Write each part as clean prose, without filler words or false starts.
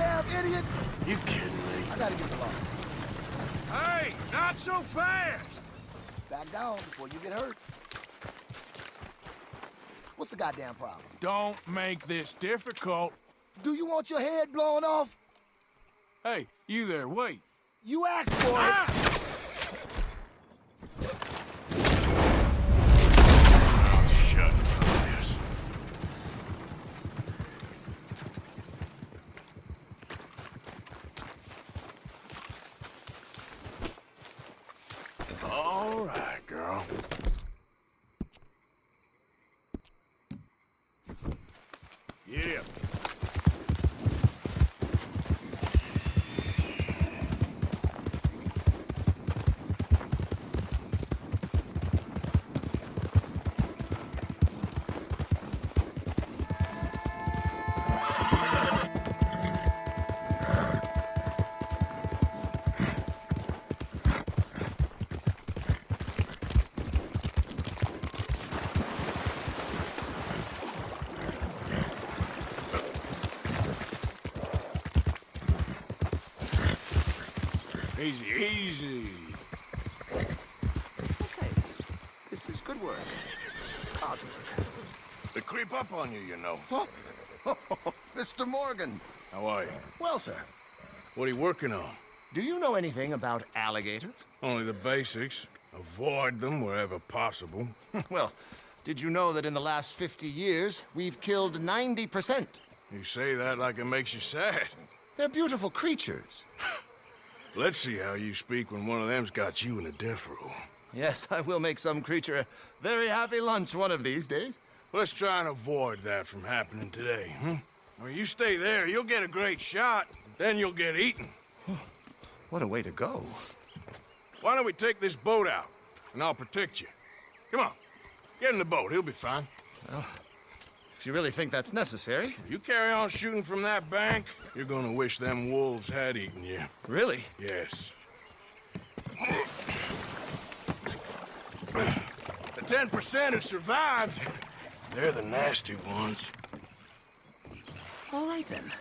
damn idiot! You kidding me? I gotta get the law. Hey, not so fast! Back down before you get hurt. What's the goddamn problem? Don't make this difficult. Do you want your head blown off? Hey, you there, wait. You asked for it! Ah! Oh, shut up, this. All right, girl. Yeah. Easy, easy. Okay. This is good work. God's work. They creep up on you, you know. Huh? Mr. Morgan. How are you? Well, sir, What are you working on? do you know anything about alligators? Only the basics. Avoid them wherever possible. Well, did you know that in the last 50 years, we've killed 90%? You say that like it makes you sad. They're beautiful creatures. Let's see how you speak when one of them's got you in a death row. Yes, I will make some creature a very happy lunch one of these days. Well, let's try and avoid that from happening today, huh? Well, you stay there, you'll get a great shot, then you'll get eaten. What a way to go. Why don't we take this boat out, and I'll protect you. Come on, get in the boat, he'll be fine. Well, if you really think that's necessary. You carry on shooting from that bank, you're gonna wish them wolves had eaten you. Really? Yes. The 10% who survived, they're the nasty ones. All right, then.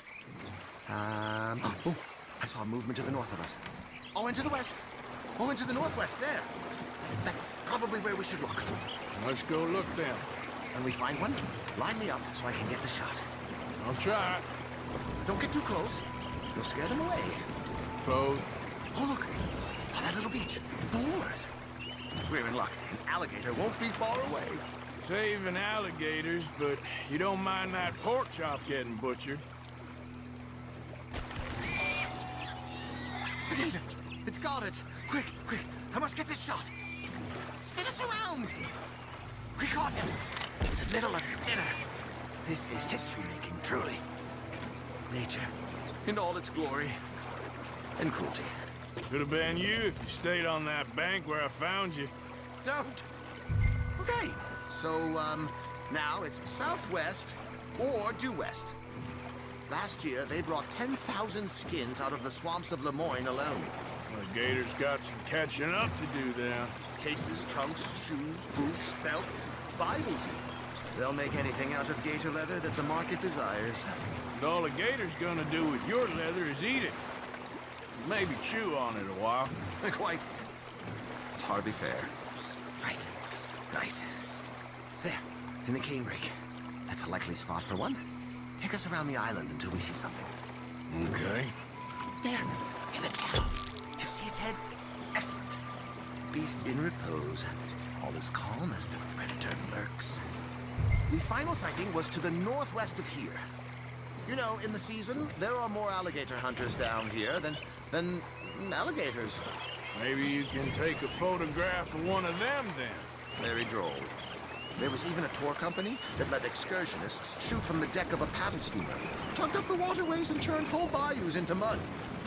Oh, I saw a movement to the north of us. Oh, and to the west. Oh, and to the northwest, there. That's probably where we should look. Let's go look then. When we find one, line me up so I can get the shot. I'll try. Don't get too close. You'll scare them away. Close. Oh, look. Oh, that little beach. Boomers. If we're in luck, an alligator won't be far away. Saving alligators, but you don't mind that pork chop getting butchered. Forget it. It's got it. Quick, quick. I must get this shot. Spin us around. We caught him. In the middle of his dinner. This is history-making, truly. Nature, in all its glory and cruelty. Could have been you if you stayed on that bank where I found you. Don't. Okay. So, now it's southwest or due west. Last year, they brought 10,000 skins out of the swamps of Lemoyne alone. The gators got some catching up to do then. Cases, trunks, shoes, boots, belts, Bibles even. They'll make anything out of gator leather that the market desires. And all the gator's gonna do with your leather is eat it. Maybe chew on it a while. Quite. It's hardly fair. Right. Right. There, in the canebrake. That's a likely spot for one. Take us around the island until we see something. Okay. There, in the channel. You see its head? Excellent. Beast in repose. All as calm as the predator lurks. The final sighting was to the northwest of here. You know, in the season, there are more alligator hunters down here than alligators. Maybe you can take a photograph of one of them then. Very droll. There was even a tour company that let excursionists shoot from the deck of a paddle steamer, tugged up the waterways and turned whole bayous into mud.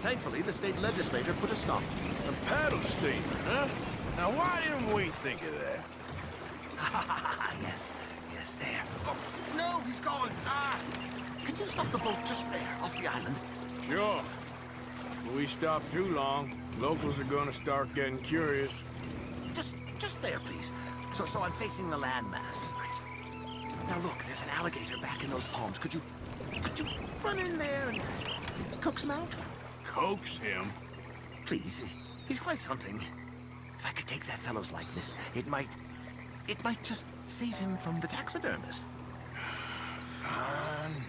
Thankfully, the state legislature put a stop. A paddle steamer, huh? Now why didn't we think of that? Yes, yes, there. Oh, no, he's gone. Could you stop the boat just there, off the island? Sure. If we stop too long, locals are gonna start getting curious. Just there, please. So I'm facing the landmass. Right. Now look, there's an alligator back in those palms. Could you run in there and coax him out? Coax him? Please, he's quite something. If I could take that fellow's likeness, it might just save him from the taxidermist. Fine.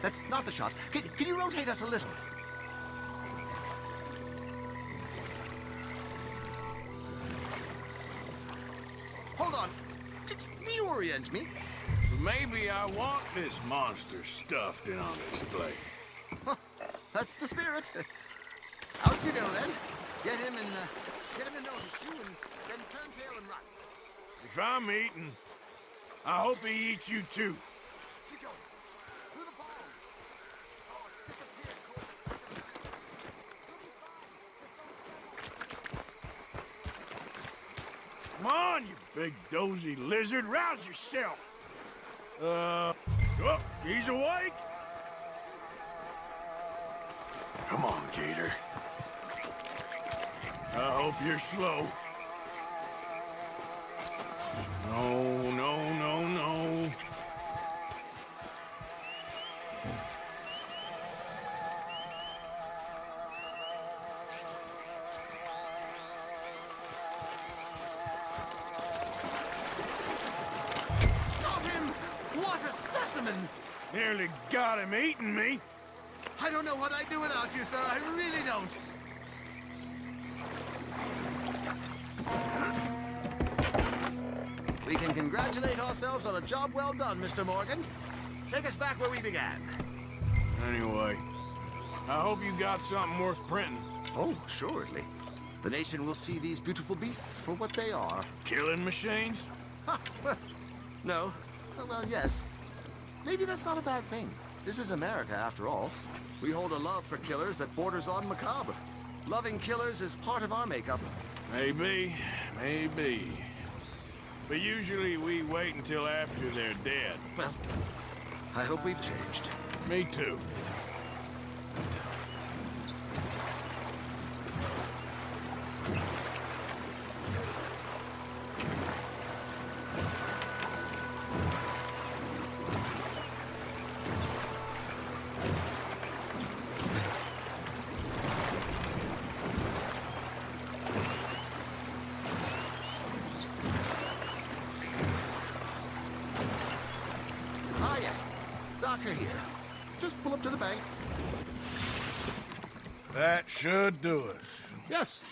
That's not the shot. Can you rotate us a little? Hold on. Just reorient me. Maybe I want this monster stuffed and on display. Huh, that's the spirit. Out you go then. Get him to know his shoe and then turn tail and run. If I'm eating, I hope he eats you too. Keep going. Through the ball. Oh, disappeared. Come on, you big dozy lizard, rouse yourself. Oh, he's awake. Come on, Gator. I hope you're slow. No, no, no, no. Got him! What a specimen! Nearly got him eating me. I don't know what I'd do without you, sir. I really don't. We can congratulate ourselves on a job well done, Mr. Morgan. Take us back where we began. Anyway, I hope you got something worth printing. Oh, assuredly. The nation will see these beautiful beasts for what they are. Killing machines? Ha! No. Well, yes. Maybe that's not a bad thing. This is America, after all. We hold a love for killers that borders on macabre. Loving killers is part of our makeup. Maybe, maybe. But usually we wait until after they're dead. Well, I hope we've changed. Me too. Ah, yes. Docker here. Just pull up to the bank. That should do it. Yes.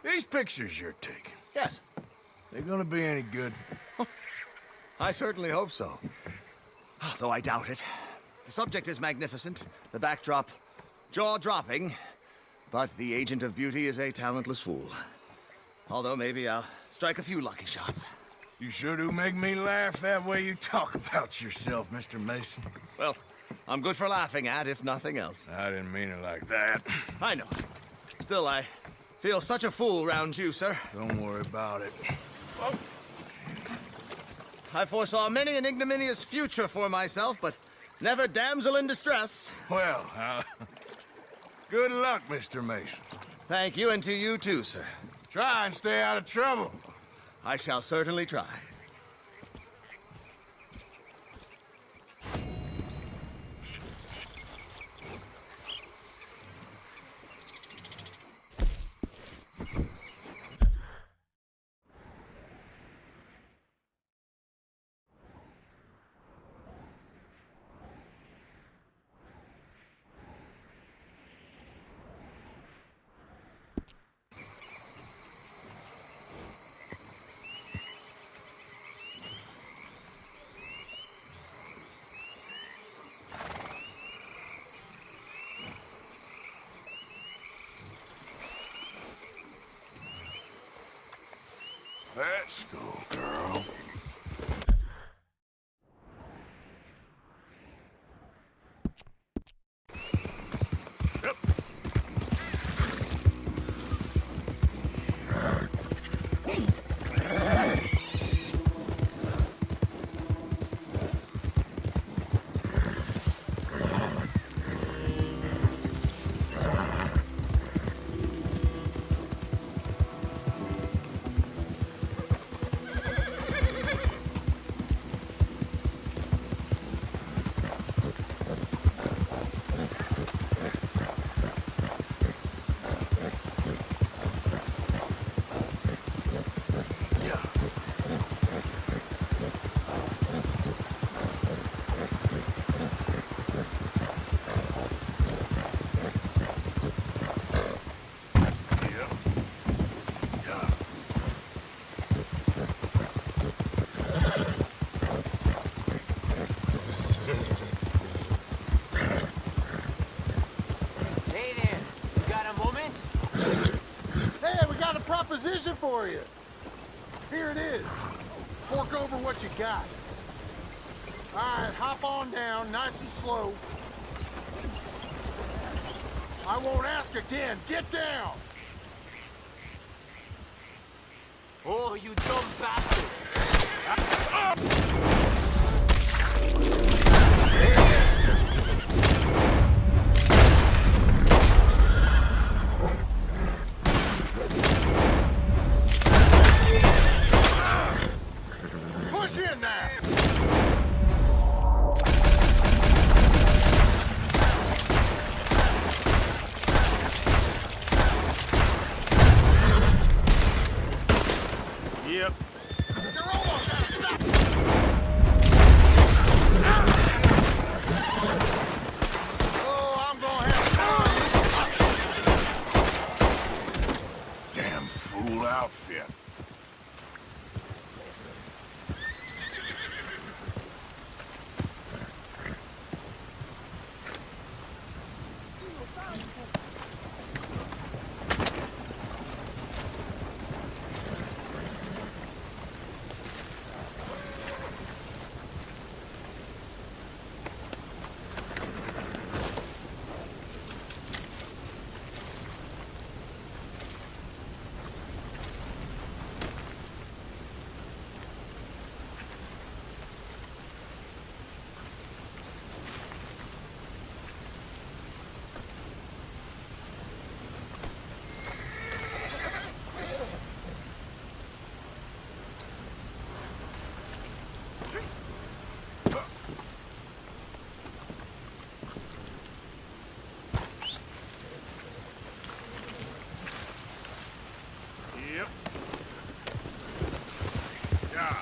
These pictures you're taking, Yes. they gonna be any good? I certainly hope so. Though I doubt it. The subject is magnificent, the backdrop jaw-dropping, but the agent of beauty is a talentless fool. Although maybe I'll strike a few lucky shots. You sure do make me laugh that way you talk about yourself, Mr. Mason. Well, I'm good for laughing at, if nothing else. I didn't mean it like that. I know. Still, I feel such a fool round you, sir. Don't worry about it. I foresaw many an ignominious future for myself, but never damsel in distress. Well, good luck, Mr. Mason. Thank you, and to you too, sir. Try and stay out of trouble. I shall certainly try. Let's go, girl. Yep. proposition for you. Here it is. Fork over what you got. All right, hop on down, nice and slow. I won't ask again. Get down! Oh, you dumb bastard! Push in now! Yep. They're almost out of stop! Oh, I'm gonna have fun. Damn fool outfit. Yep. Yeah.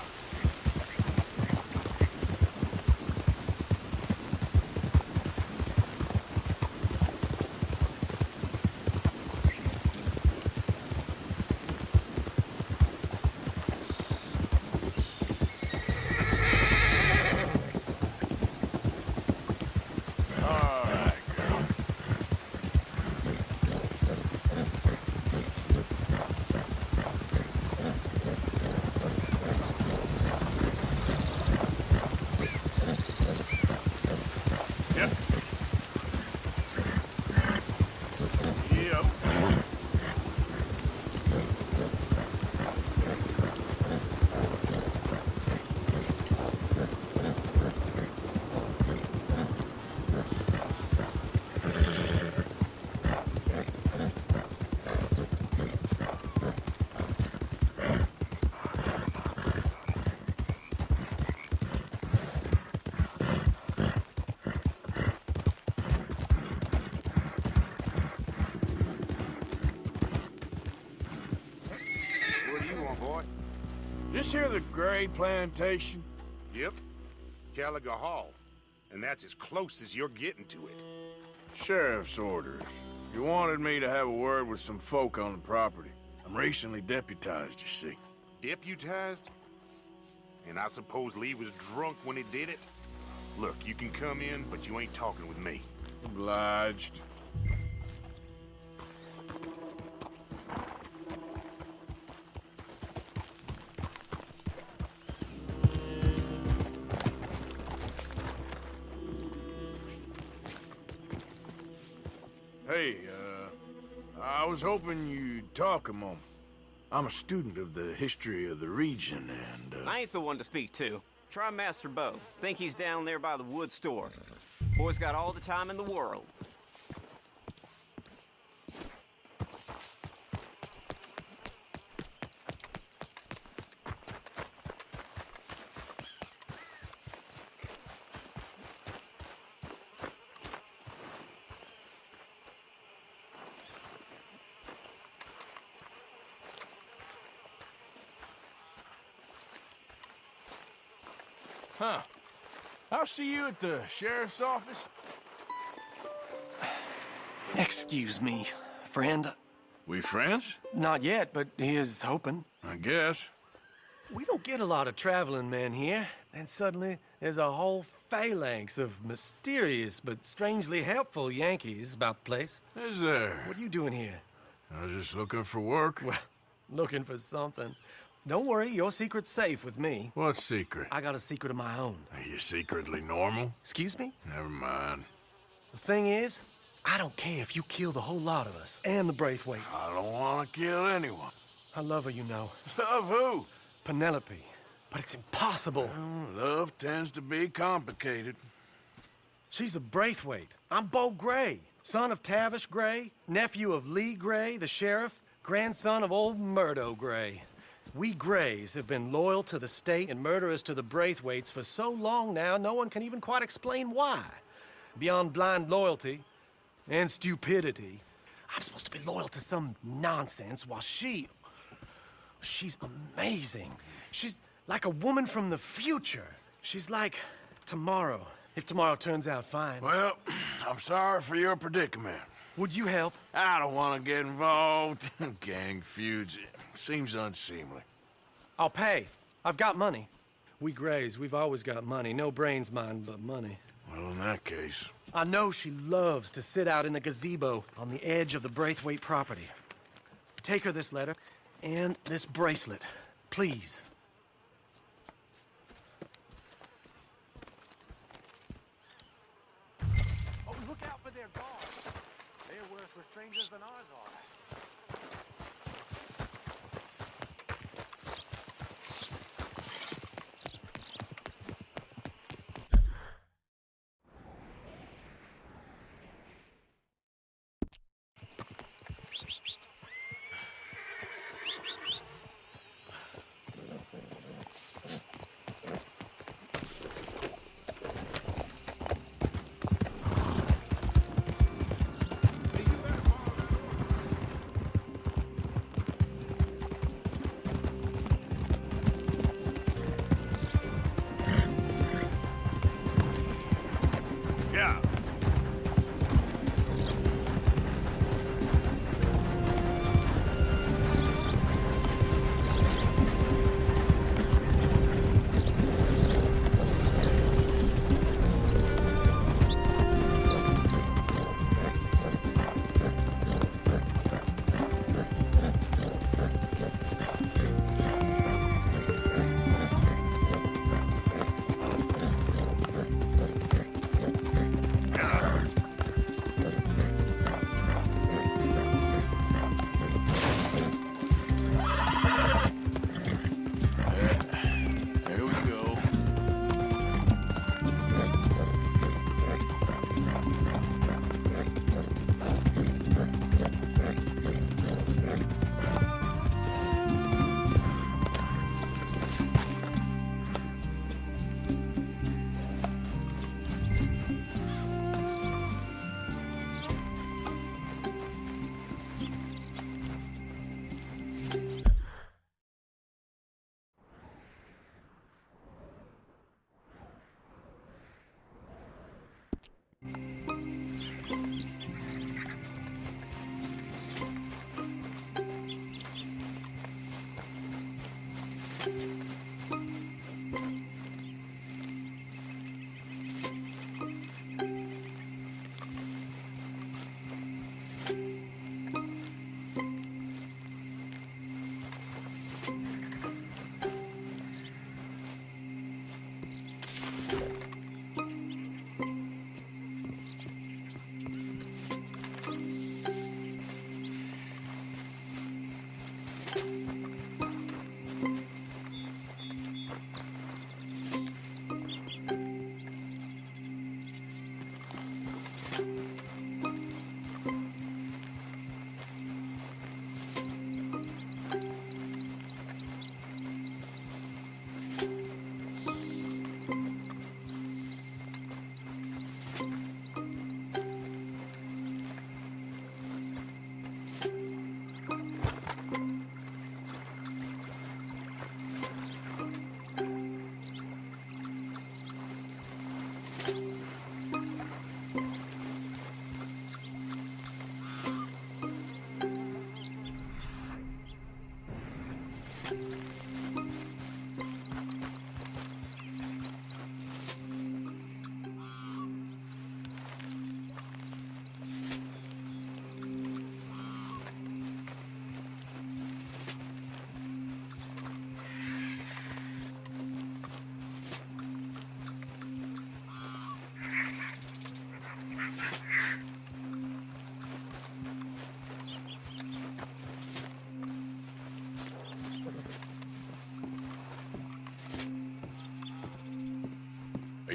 Yep. Yep. What do you want, boy? This here the Gray Plantation? Yep. Gallagher Hall. And that's as close as you're getting to it. Sheriff's orders. You wanted me to have a word with some folk on the property. I'm recently deputized, you see. Deputized? And I suppose Lee was drunk when he did it? Look, you can come in, but you ain't talking with me. Obliged. Hey, I was hoping you'd talk a moment. I'm a student of the history of the region, and, I ain't the one to speak to. Try Master Bo. Think he's down there by the wood store. Boy's got all the time in the world. huh. I'll see you at the sheriff's office. Excuse me, friend. We friends? Not yet, but he is hoping. I guess. We don't get a lot of traveling men here, and suddenly there's a whole phalanx of mysterious but strangely helpful Yankees about the place. Is there? What are you doing here? I was just looking for work. Well, looking for something. Don't worry, your secret's safe with me. What secret? I got a secret of my own. Are you secretly normal? Excuse me? Never mind. The thing is, I don't care if you kill the whole lot of us and the Braithwaites. I don't want to kill anyone. I love her, you know. Love who? Penelope. But it's impossible. Well, love tends to be complicated. She's a Braithwaite. I'm Beau Gray, son of Tavish Gray, nephew of Lee Gray, the sheriff, grandson of old Murdo Gray. We Grays have been loyal to the state and murderers to the Braithwaites for so long now, no one can even quite explain why. Beyond blind loyalty and stupidity, I'm supposed to be loyal to some nonsense while she's amazing. She's like a woman from the future. She's like tomorrow, if tomorrow turns out fine. Well, I'm sorry for your predicament. Would you help? I don't want to get involved in gang feuds. It seems unseemly. I'll pay. I've got money. We Grays, we've always got money. No brains, mind, but money. Well, in that case... I know she loves to sit out in the gazebo on the edge of the Braithwaite property. Take her this letter and this bracelet, please. Oh, look out for their guards. They're worse with strangers than ours are.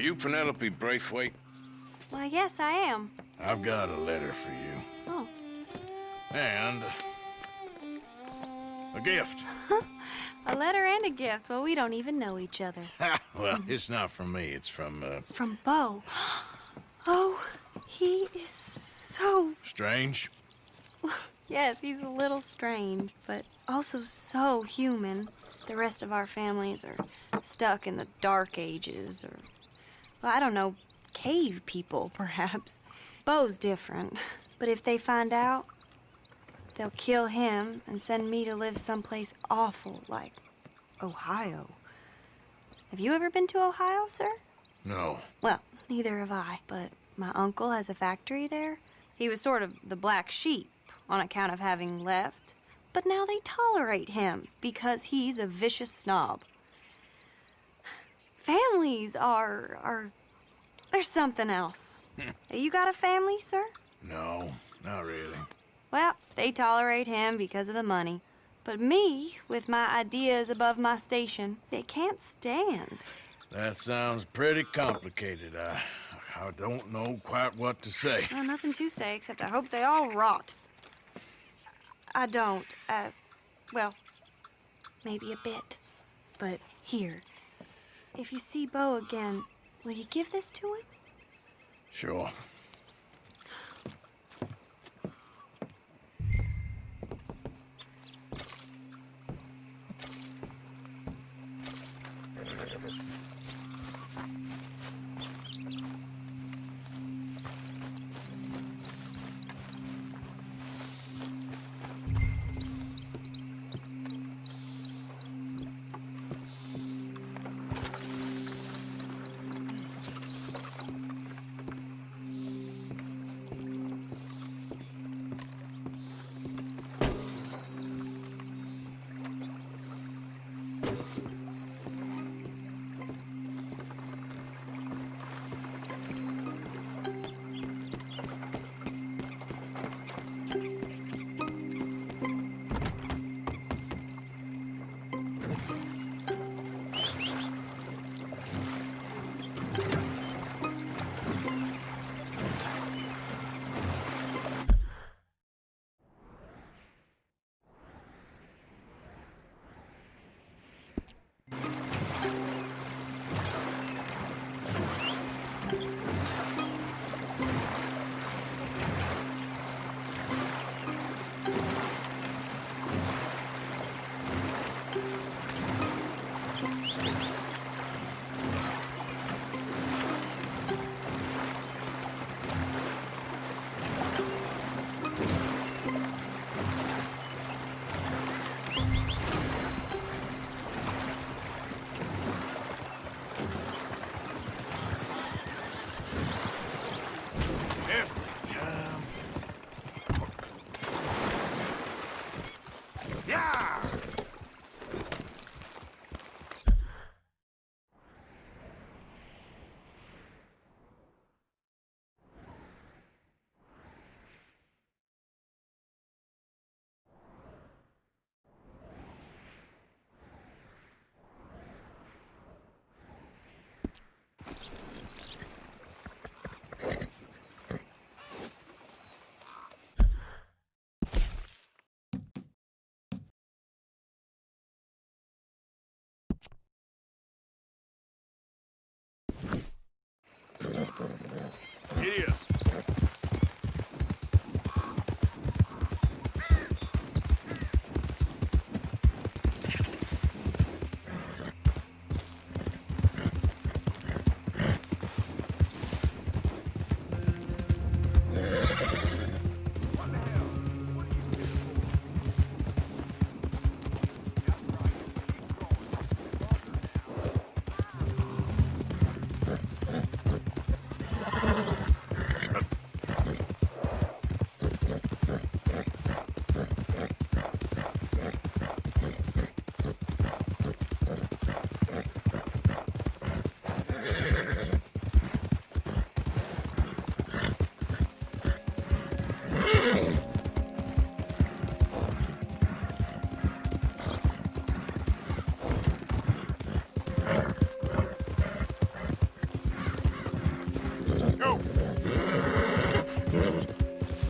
you Penelope Braithwaite? Why, yes, I am. I've got a letter for you. Oh. And a gift. A letter and a gift. Well, we don't even know each other. Well, it's not from me. It's from, From Bo. Oh, he is so... Strange. Yes, he's a little strange, but also so human. The rest of our families are stuck in the Dark Ages, or, well, I don't know, cave people, perhaps. Bo's different, but if they find out, they'll kill him and send me to live someplace awful like Ohio. Have you ever been to Ohio, sir? No. Well, neither have I, but my uncle has a factory there. He was sort of the black sheep on account of having left, but now they tolerate him because he's a vicious snob. Families are there's something else. You got a family, sir? No, not really. Well, they tolerate him because of the money. But me, with my ideas above my station, they can't stand. That sounds pretty complicated. I don't know quite what to say. Well, nothing to say, except I hope they all rot. I don't, well, maybe a bit. But here, if you see Bo again, will you give this to him? Sure. Idiot.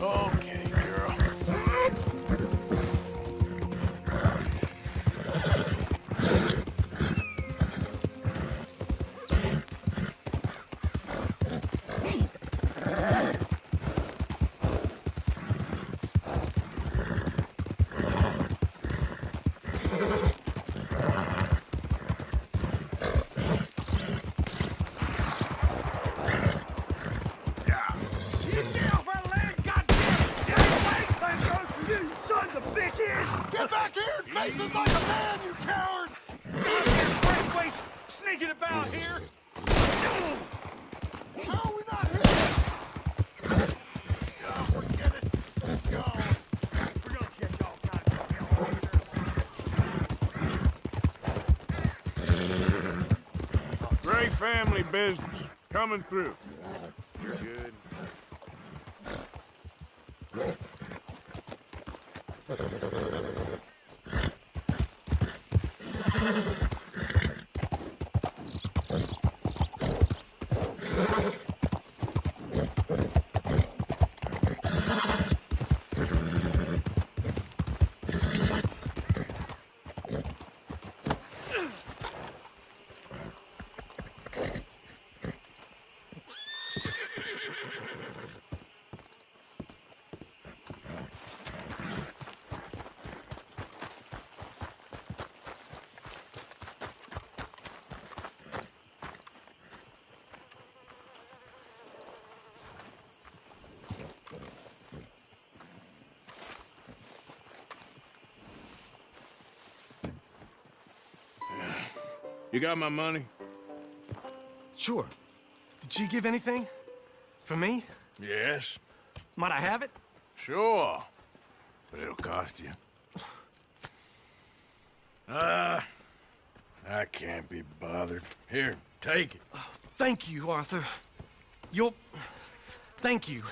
Okay, girl. Get back here and face us like a man, you coward! Braithwaite's sneaking about here! How are we not here? Oh, forget it. Let's go. We're gonna catch all kinds of hell. Great family business. Coming through. Good. You got my money? Sure. Did she give anything? For me? Yes. Might I have it? Sure. But it'll cost you. I can't be bothered. Here, take it. Thank you, Arthur. Thank you.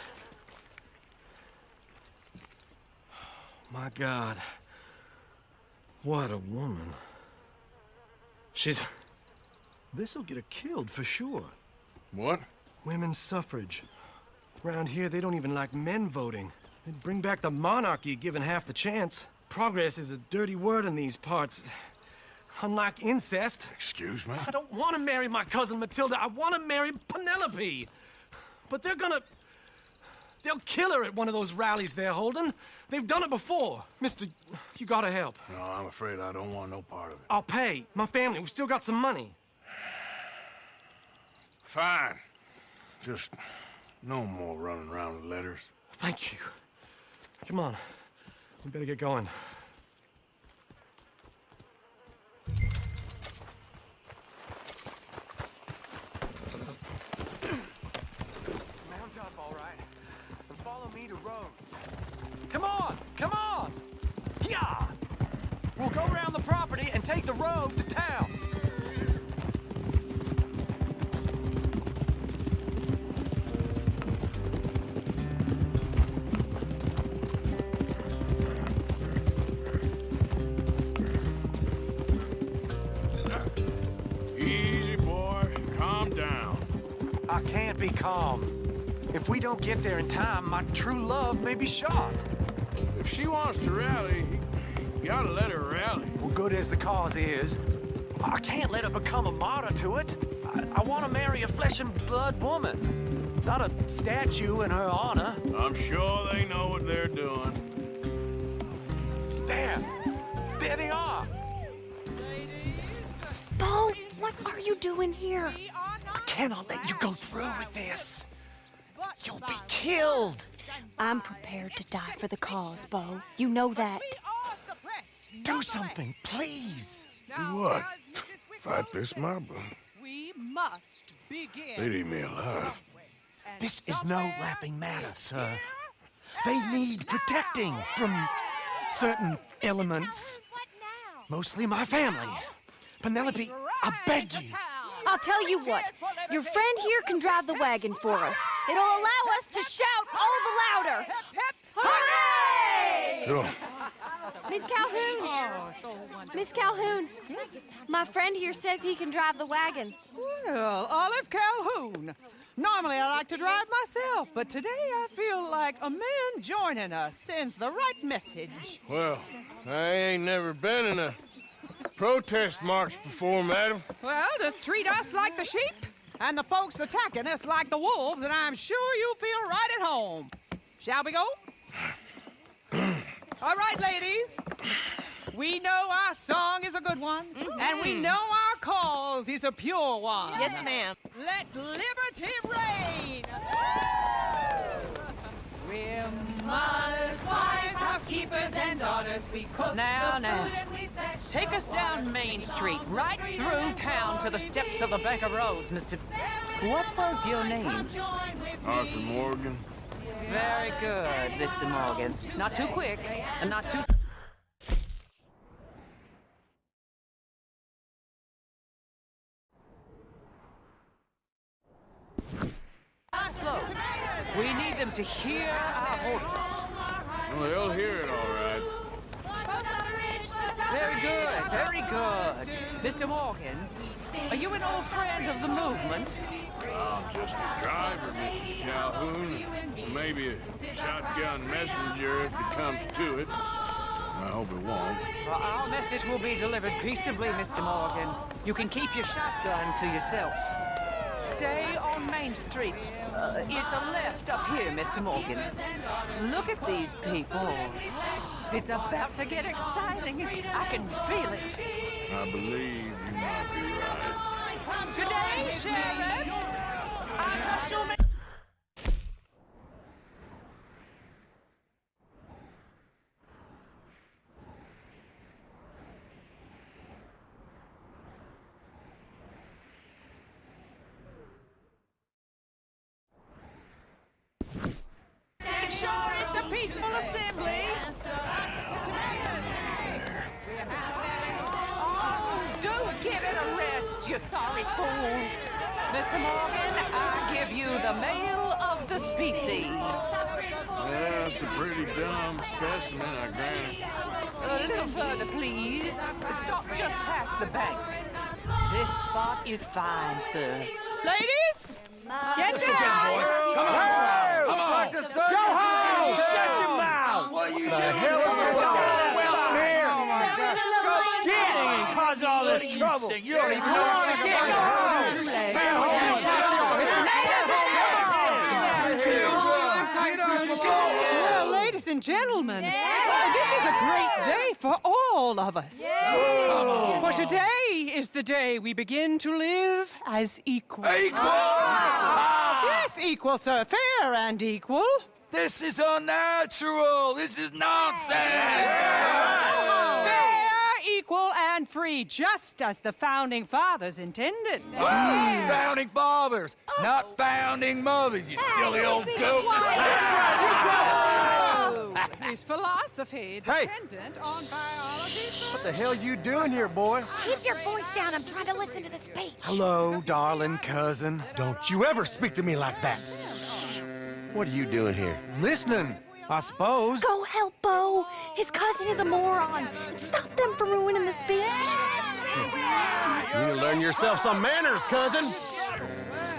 My God. What a woman. This'll get her killed for sure. What? Women's suffrage. Around here, they don't even like men voting. They'd bring back the monarchy given half the chance. Progress is a dirty word in these parts. Unlike incest. Excuse me? I don't want to marry my cousin Matilda. I want to marry Penelope. But they'll kill her at one of those rallies they're holding. They've done it before. Mister, you gotta help. No, I'm afraid I don't want no part of it. I'll pay. My family, we've still got some money. Fine. Just no more running around with letters. Thank you. Come on. We better get going. Mount up, all right. And follow me to Rhodes. Come on! Come on! Yeah! We'll go around the property and take the road to town. Easy, boy. Calm down. I can't be calm. If we don't get there in time, my true love may be shot. If she wants to rally, you gotta let her rally. Well, good as the cause is, I can't let her become a martyr to it. I want to marry a flesh and blood woman, not a statue in her honor. I'm sure they know what they're doing. There they are. Bo, what are you doing here? I cannot let you go through with this. You'll be killed. I'm prepared to die for the cause, Bo. You know that. Do something, please. Do what? Fight this mob? We must begin. They'd eat me alive. This is no laughing matter, sir. They need protecting from certain elements. Mostly my family. Penelope, I beg you. I'll tell you what. Your friend here can drive the wagon for us. It'll allow us to shout all the louder. Hooray! Sure. Miss Calhoun! Miss Calhoun! My friend here says he can drive the wagon. Well, Olive Calhoun, Normally I like to drive myself, but today I feel like a man joining us sends the right message. Well, I ain't never been in a protest march before, madam. Well, just treat us like the sheep, and the folks attacking us like the wolves, and I'm sure you feel right at home. Shall we go? All right, ladies. We know our song is a good one, and we know our cause is a pure one. Yes, ma'am. Let liberty reign! We're mothers, wives, housekeepers, and daughters. We cook Now, the now. food and we fetch Take us down Main Street, right through town to the steps of the Bank of Rhodes, Mr. What was your name? Arthur Morgan. Very good, Mr. Morgan. Not too quick, and not too... slow. We need them to hear our voice. Well, they'll hear it all right. Very good, very good. Mr. Morgan, are you an old friend of the movement? I'm just a driver, Mrs. Calhoun. Maybe a shotgun messenger if it comes to it. I hope it won't. Well, our message will be delivered peaceably, Mr. Morgan. You can keep your shotgun to yourself. Stay on Main Street. It's a left up here, Mr. Morgan. Look at these people. It's about to get exciting. I can feel it. I believe you might be right. Good day, Sheriff. I trust your... Make sure it's a peaceful assembly. Oh, do give it a rest, you sorry fool. Mr. Morgan, I give you the male of the species. Yeah, it's a pretty dumb specimen, I grant it. A little further, please. Stop just past the bank. This spot is fine, sir. Ladies, get down! Go home! Shut your mouth! What are you doing? The hell is going on? Well, here! Oh, my God. Shit! Cause all this trouble. You don't even know what you're doing. Go home! Well, ladies and gentlemen, this is a great day for all of us. For today is the day we begin to live as equals. Yes, equal, sir. Fair and equal. This is unnatural. This is nonsense. Fair, equal, and free, just as the Founding Fathers intended. Founding fathers, not founding mothers, you silly old goat. His philosophy dependent on biology. What the hell you doing here, boy? Keep your voice down. I'm trying to listen to the speech. Hello, darling cousin. Don't you ever speak to me like that. What are you doing here? Listening, I suppose. Go help Bo. His cousin is a moron. And stop them from ruining the speech. You need to learn yourself some manners, cousin.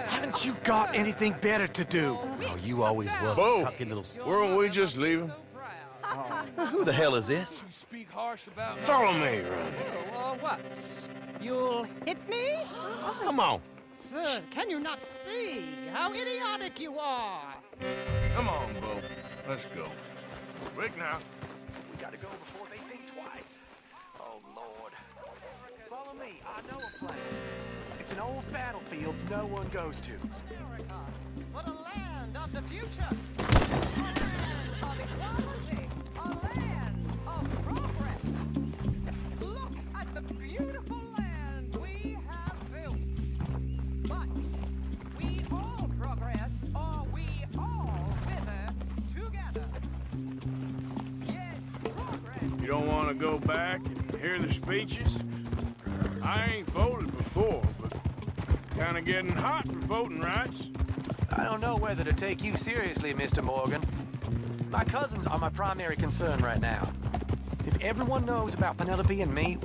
Haven't you got anything better to do? Oh, you always was Bo, a cocky little... weren't we just leaving? Who the hell is this? Follow me, Ron. What? You'll hit me? Come on. Sir, can you not see how idiotic you are? Come on, Bo. Let's go. Quick now. We gotta go before they think twice. Oh, Lord. Follow me. I know a place. It's an old battlefield no one goes to. America, for the land of the future. A land of equality. A land of progress. Look at the beautiful land we have built. But we all progress or we all wither together. Yes, progress. You don't want to go back and hear the speeches? I ain't voted before, but kind of getting hot for voting rights. I don't know whether to take you seriously, Mr. Morgan. My cousins are my primary concern right now. If everyone knows about Penelope and me...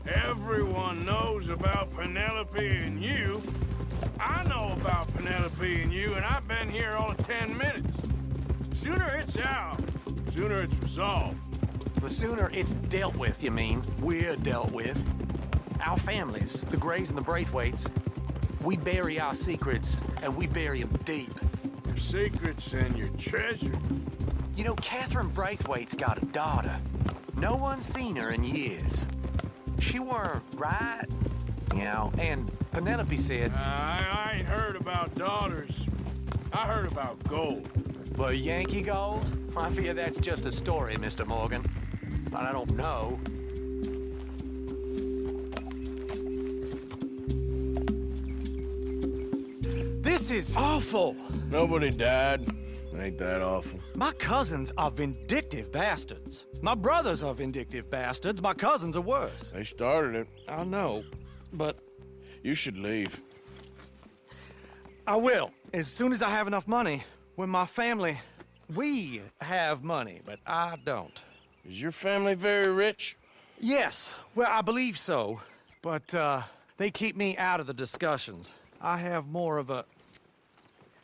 Everyone knows about Penelope and you. I know about Penelope and you, and I've been here all of 10 minutes. Sooner it's out, sooner it's resolved. The sooner it's dealt with, you mean, we're dealt with. Our families, the Grays and the Braithwaites, we bury our secrets, and we bury them deep. Your secrets and your treasure. You know, Catherine Braithwaite's got a daughter. No one's seen her in years. She weren't right, you know, and Penelope said... I ain't heard about daughters. I heard about gold. But Yankee gold? I fear that's just a story, Mr. Morgan. But I don't know. This is awful. Nobody died. Ain't that awful? My cousins are vindictive bastards. My brothers are vindictive bastards. My cousins are worse. They started it. I know, but You should leave. I will. As soon as I have enough money. When my family... We have money, but I don't. Is your family very rich? Yes, well, I believe so. But, they keep me out of the discussions. I have more of a...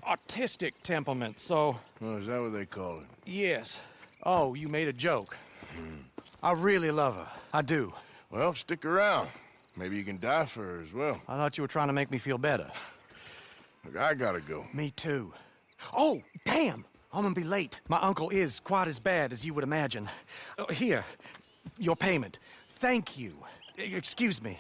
artistic temperament, so... Oh, is that what they call it? Yes. Oh, you made a joke. I really love her. I do. Well, stick around. Maybe you can die for her as well. I thought you were trying to make me feel better. Look, I gotta go. Me too. Oh, damn! I'm gonna be late. My uncle is quite as bad as you would imagine. Here, your payment. Thank you. Excuse me.